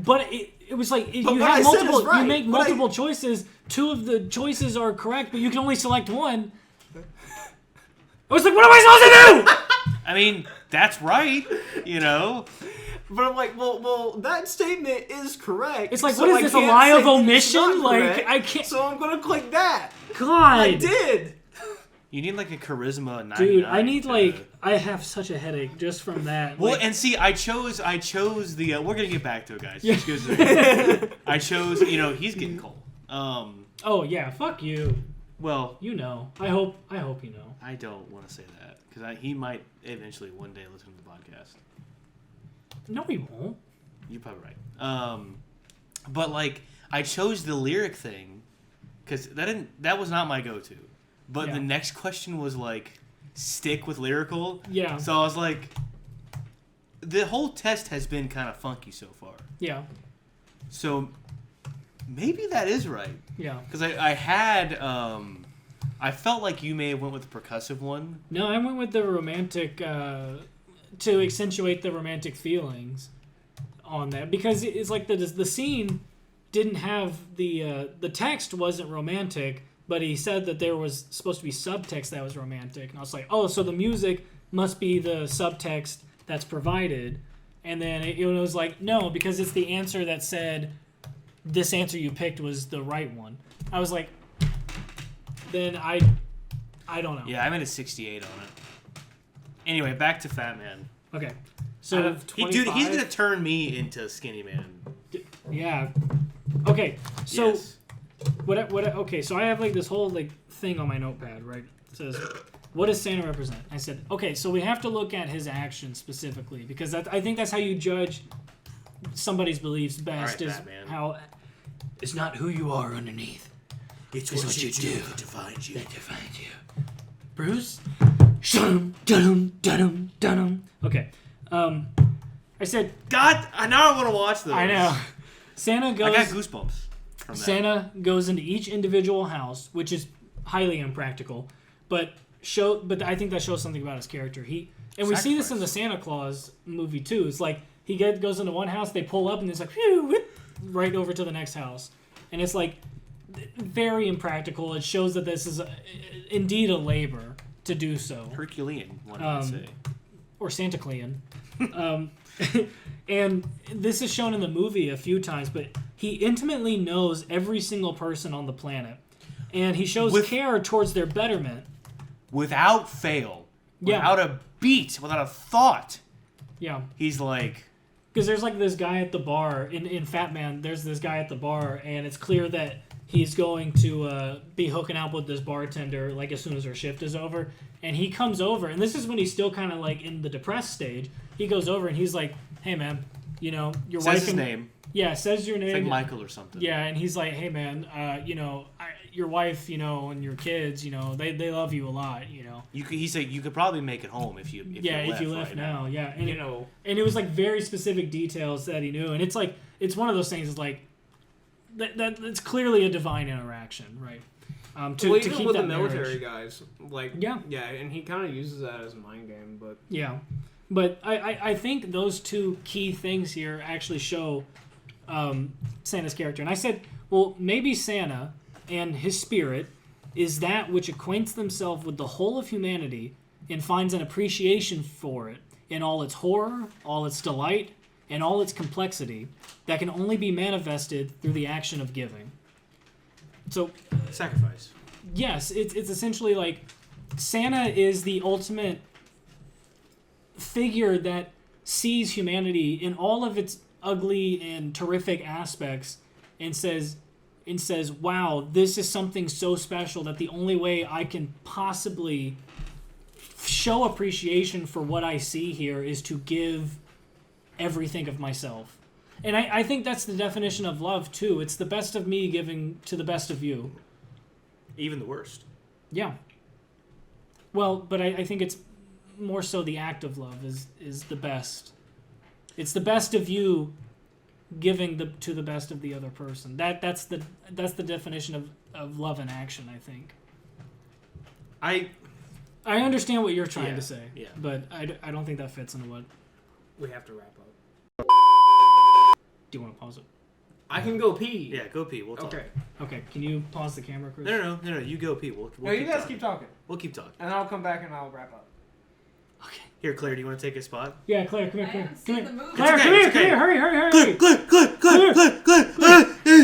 but it was like you have multiple. Right. You make multiple choices. Two of the choices are correct, but you can only select one. I was like, what am I supposed to do? I mean, that's right. You know. But I'm like, well, that statement is correct. It's like, so what is this, a lie of omission? Like, I can't. So I'm gonna click that. God, I did. You need like a charisma 99. Dude, I need I have such a headache just from that. Well, like, and see, I chose the. We're gonna get back to it, guys. Yeah. I chose. He's getting cold. Oh yeah, fuck you. Well, I hope you know. I don't want to say that because he might eventually one day listen to the podcast. No, he won't. You're probably right. But like, I chose the lyric thing because that was not my go-to. But the next question was like, stick with lyrical. Yeah. So I was like, the whole test has been kind of funky so far. Yeah. So maybe that is right. Yeah. Because I had, I felt like you may have went with the percussive one. No, I went with the romantic, to accentuate the romantic feelings on that. Because it's like the scene didn't have the text wasn't romantic, but he said that there was supposed to be subtext that was romantic. And I was like, oh, so the music must be the subtext that's provided. And then it was like, no, because it's the answer that said this answer you picked was the right one. I was like, then I don't know. Yeah, I'm at a 68 on it. Anyway, back to Fatman. Okay. So he's going to turn me into Skinny Man. Yeah. Okay. So okay, so I have like this whole like thing on my notepad, right? It says, what does Santa represent? I said, okay, so we have to look at his actions specifically because I think that's how you judge somebody's beliefs best. All right, is Batman. how it's not who you are underneath. It's what you do that defines you. That defines you. Bruce? Dun-dum. Okay. I said, God, now I want to watch those. I know. Santa goes. I got goosebumps from that. Santa goes into each individual house, which is highly impractical, but I think that shows something about his character. We see this in the Santa Claus movie too. It's like he goes into one house, they pull up, and it's like whew, whip, right over to the next house, and it's like very impractical. It shows that this is indeed a labor to do so. Herculean, one might say, or Santa Clean. And this is shown in the movie a few times, but he intimately knows every single person on the planet. And he shows care towards their betterment. Without fail. Without a beat. Without a thought. Yeah. He's like... Because there's like this guy at the bar. In Fatman, there's this guy at the bar, and it's clear that he's going to be hooking up with this bartender like as soon as her shift is over. And he comes over, and this is when he's still kind of like in the depressed stage. He goes over, and he's like, hey, man, your wife... Says his name. Yeah, says your name. It's like Michael or something. Yeah, and he's like, hey, man, your wife, and your kids, they love you a lot, He said you could probably make it home if you left right now. Yeah, and and it was like very specific details that he knew, and it's like it's one of those things. It's like that it's clearly a divine interaction, right? To keep with that the military marriage. Guys, like yeah, and he kind of uses that as a mind game, but yeah, but I think those two key things here actually show Santa's character, and I said, well, maybe Santa and his spirit is that which acquaints themselves with the whole of humanity and finds an appreciation for it in all its horror, all its delight, and all its complexity that can only be manifested through the action of giving. So, Sacrifice. yes, it's essentially like Santa is the ultimate figure that sees humanity in all of its ugly and terrific aspects and says, wow, this is something so special that the only way I can possibly show appreciation for what I see here is to give everything of myself. And I think that's the definition of love, too. It's the best of me giving to the best of you. Even the worst. Yeah. Well, but I think it's more so the act of love is the best. It's the best of you giving to the best of the other person. That's the definition of love in action, I think. I understand what you're trying to say, but I don't think that fits into what... We have to wrap up. Do you want to pause it? I can go pee. Yeah, go pee. We'll talk. Okay. Can you pause the camera, Chris? No. You go pee. We'll No, you guys keep talking. We'll keep talking. And I'll come back and I'll wrap up. Okay. Here, Claire, do you want to take a spot? Yeah, Claire, come here. I haven't Come seen here. the movie. Claire, It's come okay, here. it's Come okay. here. Hurry.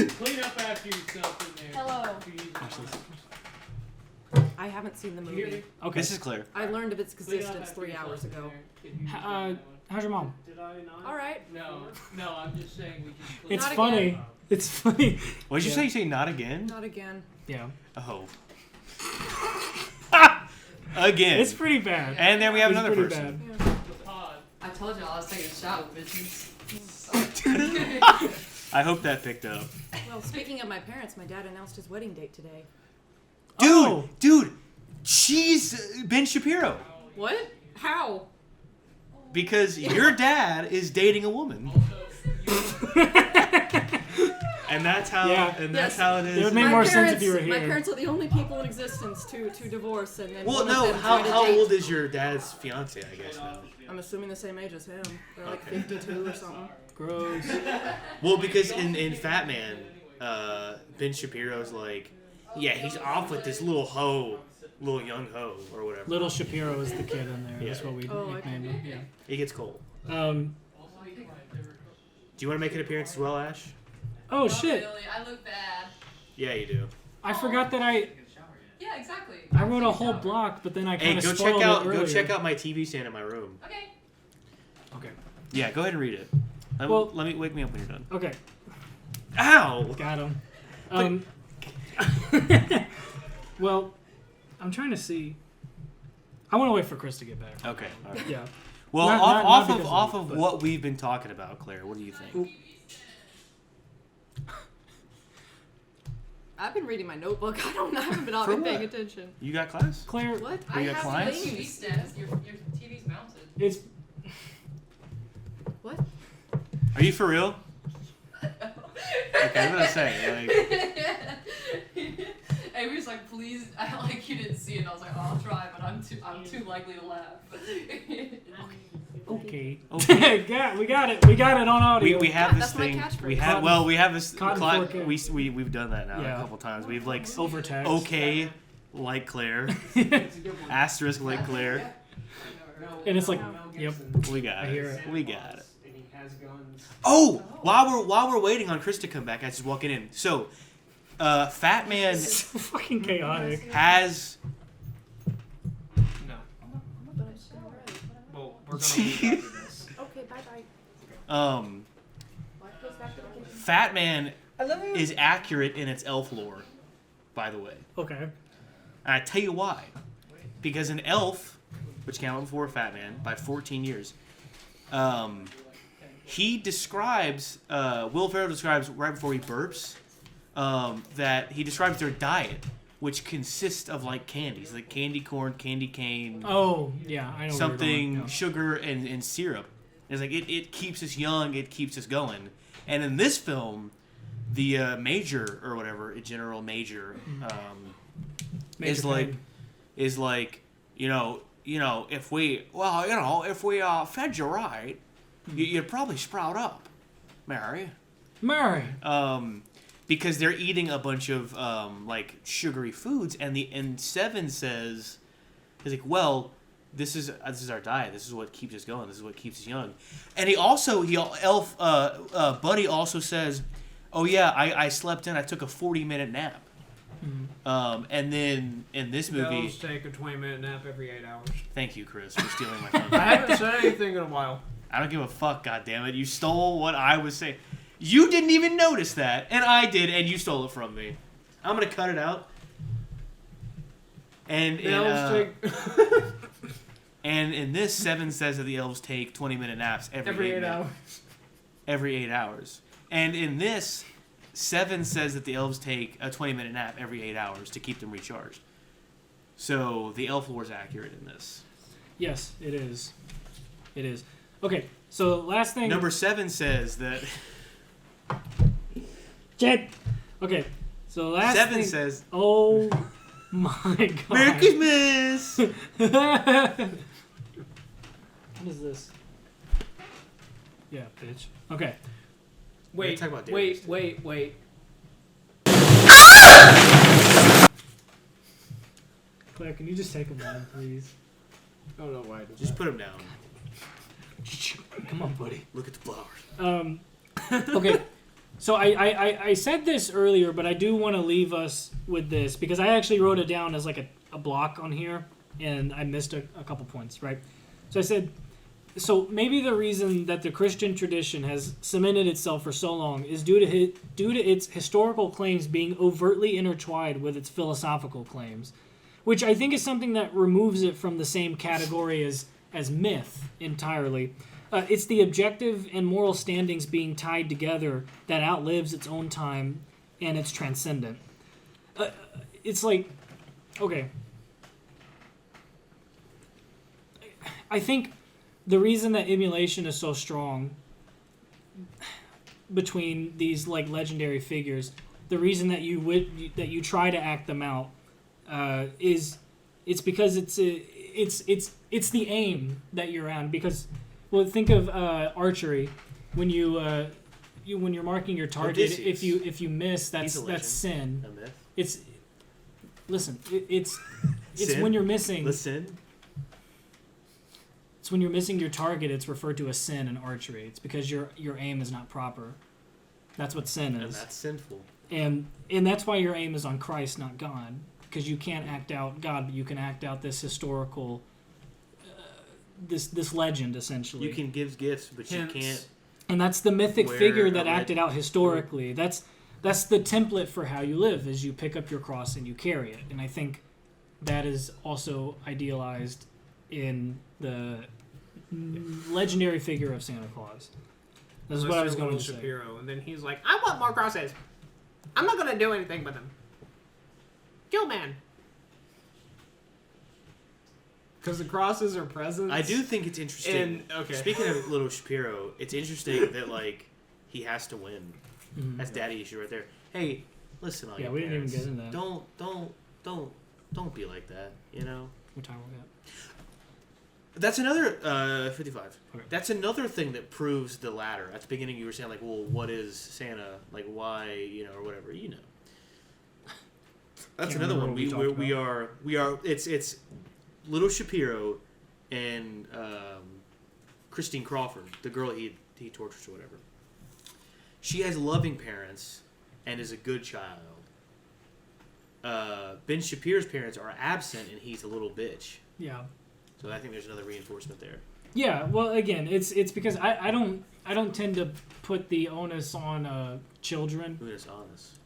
Clean up after yourself in there. Hello. Watch this. I haven't seen the Can you hear movie. me? Okay. This is Claire. I learned of its Clean up existence after 3 yourself hours in ago. there. Can you hear me? How's your mom? Did I not? All right. No, I'm just saying we can clean It's Not funny. again. It's funny. What did you Yeah. say? You say not again? Not again. Yeah. Oh. Again. It's pretty bad. And then we have It's another pretty person. bad. the pod. I told y'all I was taking a shot with bitches. I hope that picked up. Well, speaking of my parents, my dad announced his wedding date today. Dude, she's Ben Shapiro. What? How? Because your dad is dating a woman. And that's how Yes. how it is. It would make more sense if you were My here. parents are the only people in existence to divorce, and then Well, one of no, them tried to how date. old is your dad's fiance, I guess now? I'm assuming the same age as him. They're like Okay. 52 or something. Gross. Well, because in Fatman, Ben Shapiro's like, yeah, he's off with this little young hoe, or whatever. Little Shapiro is the kid in there. Yeah. That's what we Oh, nicknamed him. Yeah. He gets cold. Um. Do you want to make an appearance as well, Ash? Oh shit! Really, I look bad. Yeah, you do. I forgot that I exactly. I wrote a whole block, but then I Hey, kind of go spoiled check it out my TV stand in my room. Okay. Okay. Yeah, go ahead and read it. Well- Let me wake me up when you're done. Okay. Ow! Got him. Well, I'm trying to see. I want to wait for Chris to get back. Okay. All right. Yeah. Well, Not off because of of me, but- what we've been talking about, Claire, what do you think? I've been reading my notebook. I haven't been For paying what? attention. You got class? Claire, What? Oh, you got have clients? the TV stand. Your TV's mounted. it's What? Are you for real? Okay, I'm gonna say, like, Avery's like, please, I like you didn't see it. And I was like, oh, I'll try, but I'm too likely to laugh. okay. Okay. We got it. We got it on audio. we have Yeah, this that's my thing. catchphrase. We have this Cotton cla- 4K. we've done that now Yeah. a couple times. We've like Overtext. okay, like Claire, asterisk like Claire. And it's like, yep. We got I hear it. We got it. And he has guns. Oh, while we're waiting on Chris to come back, I was just walking in. So, Fatman So fucking chaotic. has. No. Well, we're gonna leave after this. Okay, bye-bye. Fatman is accurate in its elf lore, by the way. Okay. And I tell you why. Because an elf, which came out before Fatman by 14 years, he describes, Will Ferrell describes right before he burps, that he describes their diet, which consists of like candies, like candy corn, candy cane, Oh, yeah. I know where you're something, going. sugar, and syrup. It's like it keeps us young, it keeps us going. And in this film, the major or whatever, General Major, Major is like Payne. is like if we fed you right, you'd probably sprout up, Mary. Mary. Because they're eating a bunch of like sugary foods, and Seven says, he's like, well, this is our diet. This is what keeps us going. This is what keeps us young. And Buddy also says, "Oh yeah, I slept in. I took a 40-minute nap." Mm-hmm. And then in this movie, Elves take a 20-minute nap every 8 hours. Thank you, Chris, for stealing my thunder. I haven't said anything in a while. I don't give a fuck. God damn it! You stole what I was saying. You didn't even notice that, and I did, and you stole it from me. I'm gonna cut it out. And and in this, 7 says that the elves take 20-minute naps every 8 hours. Every 8 hours. And in this, 7 says that the elves take a 20-minute nap every 8 hours to keep them recharged. So the elf lore is accurate in this. Yes, it is. It is. Okay, so last thing. Number 7 says that. Jet. Okay, so last 7 thing. says. Oh my god. Merry Christmas! What is this? Yeah, bitch. Okay. Wait, talk about wait. Claire, can you just take a moment, please? I don't know why I did Just that. put him down. Come on, buddy. Look at the flowers. Okay. So I said this earlier, but I do want to leave us with this because I actually wrote it down as like a block on here, and I missed a couple points, right? So I said, so maybe the reason that the Christian tradition has cemented itself for so long is due to its historical claims being overtly intertwined with its philosophical claims, which I think is something that removes it from the same category as myth entirely. It's the objective and moral standings being tied together that outlives its own time, and it's transcendent. It's like, okay. I think the reason that emulation is so strong between these like legendary figures, the reason that you try to act them out, is it's because it's the aim that you're on. Because, well, think of archery. When when you're marking your target, Odysseus. if you miss, that's sin. A myth. It's Sin? when you're missing. Listen. It's when you're missing your target. It's referred to as sin in archery. It's because your aim is not proper. That's what sin is. And that's sinful. And that's why your aim is on Christ, not God. Because you can't act out God, but you can act out this historical, this legend, essentially. You can give gifts, but you can't. And that's the mythic Wear figure a that red- acted out historically. That's the template for how you live, is you pick up your cross and you carry it. And I think that is also idealized in the legendary figure of Santa Claus. This is what I was going to say. Shapiro, and then he's like, I want more crosses. I'm not going to do anything with them. Kill man. Because the crosses are presents. I do think it's interesting. And, okay. Speaking of Little Shapiro, it's interesting that like he has to win. Mhm. That's daddy issue right there. Hey, listen, all Yeah, you we didn't even parents, get into that. Don't be like that. You know. What time we got? That's another 55. Okay. That's another thing that proves the latter. At the beginning, you were saying like, well, what is Santa? Like, why, or whatever, That's Can't another remember one. what We are. It's Little Shapiro and Christine Crawford, the girl he tortures or whatever. She has loving parents and is a good child. Ben Shapiro's parents are absent and he's a little bitch. Yeah. So I think there's another reinforcement there. Yeah, well, again, it's because I don't tend to put the onus on children, Who is honest?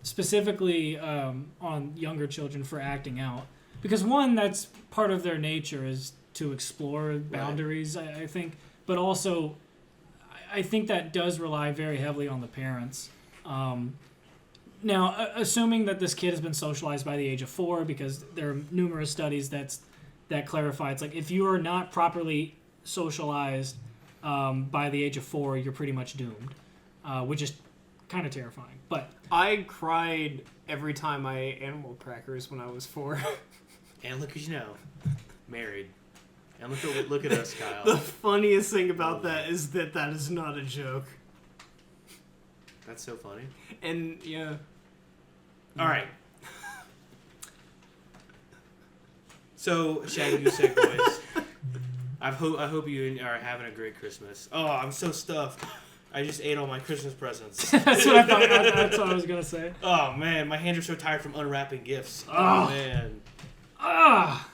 specifically on younger children for acting out, because one, that's part of their nature is to explore boundaries. Right. I think, but also, I think that does rely very heavily on the parents. Now, assuming that this kid has been socialized by the age of 4, because there are numerous studies that clarify it's like if you are not properly socialized by the age of 4, you're pretty much doomed, which is kind of terrifying. But I cried every time I ate animal crackers when I was 4. And look at married. And look at us, Kyle. The funniest thing about that is that is not a joke. That's so funny. And yeah. All right. So, Shaggy Goose Egg boys, I hope you are having a great Christmas. Oh, I'm so stuffed. I just ate all my Christmas presents. That's what I thought. That's what I was gonna say. Oh man, my hands are so tired from unwrapping gifts. Oh, Oh. man. Ah,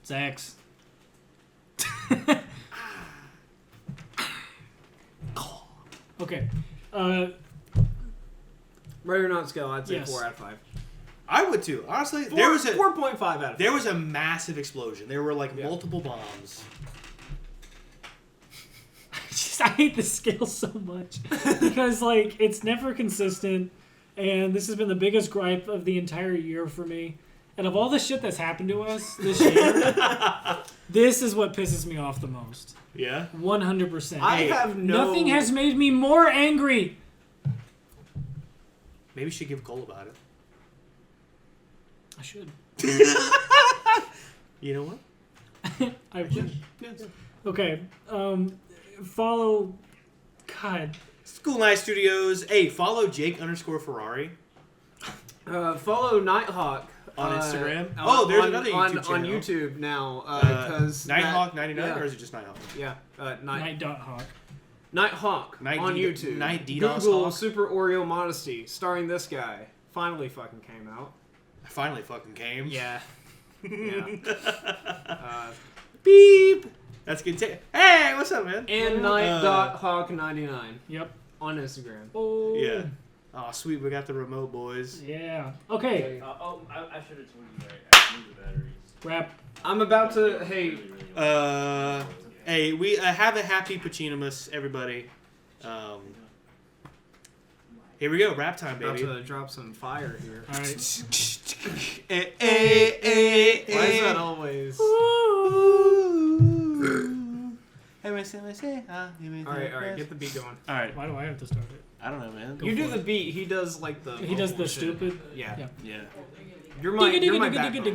Zax. Okay. Ready or not scale, I'd say Yes. 4 out of 5. I would too. Honestly, 4.5 out of 5. there was a massive explosion. There were like multiple bombs. I hate this scale so much because like it's never consistent, and this has been the biggest gripe of the entire year for me. And of all the shit that's happened to us this year, this is what pisses me off the most. Yeah. 100%. I have no... Nothing has made me more angry. Maybe you should give Cole about it. I should. You know what? I would. Yes. Okay. Follow. God. School Night Studios. Hey, follow Jake_Ferrari. Follow Nighthawk. On Instagram? There's another YouTube channel. On YouTube now. Because Nighthawk99, or is it just Nighthawk? Yeah. Night.hawk. Nighthawk on YouTube. Night DDoS Google Hawk. Super Oreo Modesty, starring this guy. Finally fucking came out. I finally fucking came. Yeah. Yeah. Beep. That's good. Hey, what's up, man? And Night.Hawk99 Yep. on Instagram. Oh. Yeah. Oh, sweet. We got the remote, boys. Yeah. Okay. I should have told you that. I moved the batteries. Wrap. I'm about to. Hey. Hey, we have a Happy Pacinomas, everybody. Here we go. Rap time, baby. About to drop some fire here. All right. Why is that always? Alright, get the beat going. All right. Why do I have to start it? I don't know, man. You do the beat, he does like the. He does the shit. stupid. Yeah. Yeah. You're my backbone.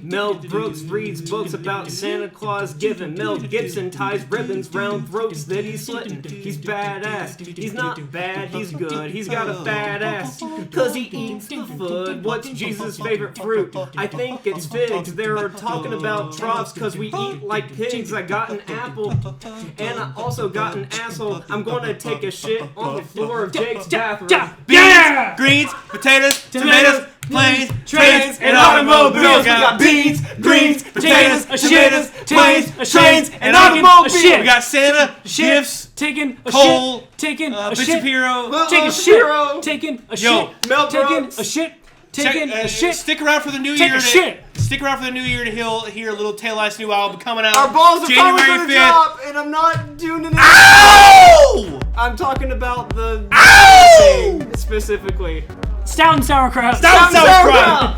Mel Brooks reads books about Santa Claus giving. Mel Gibson ties ribbons round throats that he's slitting. He's badass. He's not bad, he's good. He's got a badass. Cause he eats the food. What's Jesus' favorite fruit? I think it's figs. They're talking about troughs cause we eat like pigs. I got an apple and I also got an asshole. I'm gonna take a shit on the floor of Jake's bathroom. Yeah! Greens, potatoes, tomatoes, planes, trains, and automobiles. We got beans, greens, potatoes, tomatoes, planes, trains, and taking automobiles. a shit. We got Santa, gifts, Taking a Cole, shit. Taking a Ben shit. Shapiro. Taking a Shapiro. shit. Taking a Yo, shit. Mel Taking Brooks. a shit. Taking a shit. Stick around for the new Take year. a shit. Stick around for the new year to hear a little Tail Ice new album coming out. Our balls are January probably gonna 5th. drop, and I'm not doing anything. Ow! I'm talking about the Ow! thing specifically. Stout and Saurkraut. Stout and Saurkraut.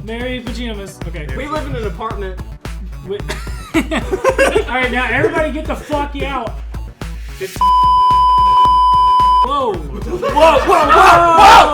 Merry Pacinomas. Okay. We live in an apartment. Alright, now everybody get the fuck out. Whoa. Whoa, whoa, whoa, whoa!